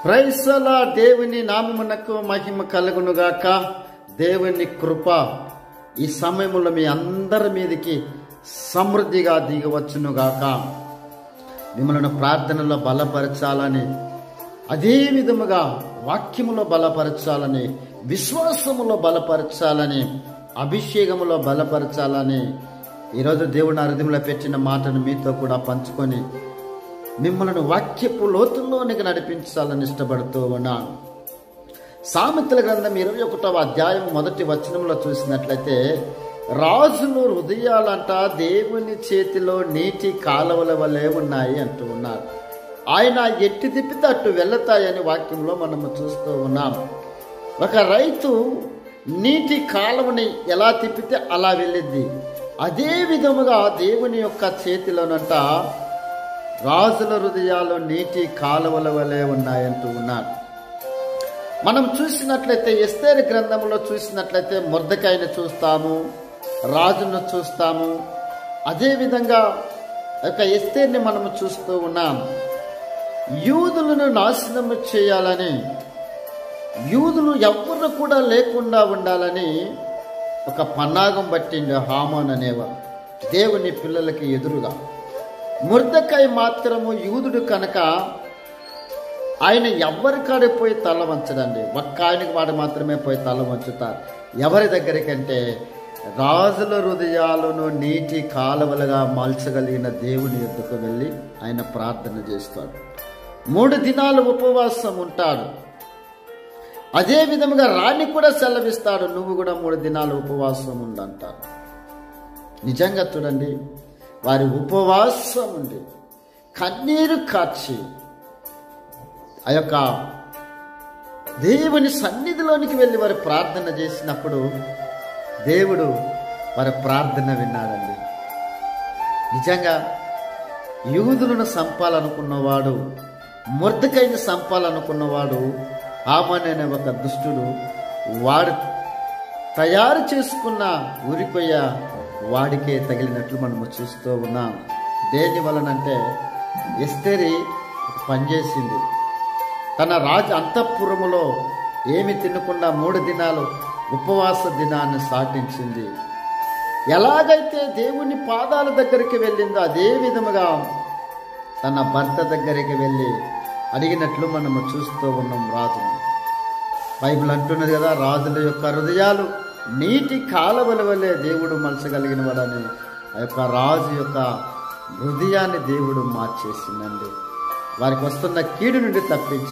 Praise the lord. దేవుని నామమునకు మహిమ కలుగునుగాక. దేవుని కృప ఈ సమయంలో మీ అందరి మీదకి సమృద్ధిగా దిగవచ్చునుగాక. మిమ్మల్ని ప్రార్థనలో బలపరచాలని, అదే విధముగా వాక్యములో బలపరచాలని, విశ్వాసములో బలపరచాలని, అభిషేకములో బలపరచాలని ఈరోజు దేవుని హృదయంలో పెట్టిన మాటను మీతో కూడా పంచుకొని మిమ్మల్ని వాక్యపు లోతుల్లోనికి నడిపించాలని ఇష్టపడుతూ ఉన్నాను. సామెతల గ్రంథం 21వ అధ్యాయం 1వ వచనంలో చూసినట్లయితే, రాజులు హృదయాలంట దేవుని చేతిలో నీటి కాలువల వలె ఉన్నాయి అంటూ ఉన్నారు. ఆయన ఎట్టి తిప్పితే అటు వెళతాయని వాక్యంలో మనము చూస్తూ ఉన్నాం. ఒక రైతు నీటి కాలువని ఎలా తిప్పితే అలా వెళ్ళిద్ది. అదే విధముగా దేవుని యొక్క చేతిలోనంట రాజుల హృదయాలు నీటి కాలువల వలె ఉన్నాయంటూ ఉన్నారు. మనం చూసినట్లయితే ఎస్తేరు గ్రంథంలో చూసినట్లయితే మొర్దెకైని చూస్తాము, రాజును చూస్తాము. అదేవిధంగా ఒక ఎస్తేర్ని మనము చూస్తూ ఉన్నాం. యూదులను నాశనం చేయాలని, యూదులు ఎవ్వరు కూడా లేకుండా ఉండాలని ఒక పన్నాగం పట్టిండు హామాన్ అనేవారు దేవుని పిల్లలకి ఎదురుగా. మొర్దెకై మాత్రము యూదుడు కనుక ఆయన ఎవరికాడే పోయి తల వంచడండి. ఒక్క ఆయనకి వాడు మాత్రమే పోయి తల వంచుతారు. ఎవరి దగ్గరికంటే రాజుల హృదయాలను నీటి కాలువలుగా మార్చగలిగిన దేవుని యొద్దకు వెళ్ళి ఆయన ప్రార్థన చేస్తాడు. 3 దినాలు ఉపవాసం ఉంటాడు. అదే విధముగా రాణి కూడా సెలవిస్తాడు, నువ్వు కూడా 3 దినాలు ఉపవాసం ఉండంటారు. నిజంగా చూడండి, వారి ఉపవాసం ఉండి కన్నీరు కార్చి ఆ యొక్క దేవుని సన్నిధిలోనికి వెళ్ళి వారు ప్రార్థన చేసినప్పుడు దేవుడు వారి ప్రార్థన విన్నాడండి. నిజంగా యూదులను చంపాలనుకున్నవాడు, మొర్దెకైని చంపాలనుకున్నవాడు హామాను అనే ఒక దుష్టుడు, వాడు తయారు చేసుకున్న ఉరికొయ్య వాడికే తగిలినట్లు మనము చూస్తూ ఉన్నాం. దేని వలనంటే ఎస్తేరి పనిచేసింది. తన రాజు అంతఃపురములో ఏమి తినకుండా 3 దినాలు ఉపవాస దినాన్ని సాటించింది. ఎలాగైతే దేవుని పాదాల దగ్గరికి వెళ్ళిందో అదే విధముగా తన భర్త దగ్గరికి వెళ్ళి అడిగినట్లు మనము చూస్తూ ఉన్నాం రాజుని. బైబిల్ అంటున్నది కదా, రాజుల యొక్క హృదయాలు నీటి కాలువల వలె దేవుడు మలచగలిగిన వాడని. ఆ యొక్క రాజు యొక్క హృదయాన్ని దేవుడు మార్చేసిందండి. వారికి వస్తున్న కీడు నుండి తప్పించి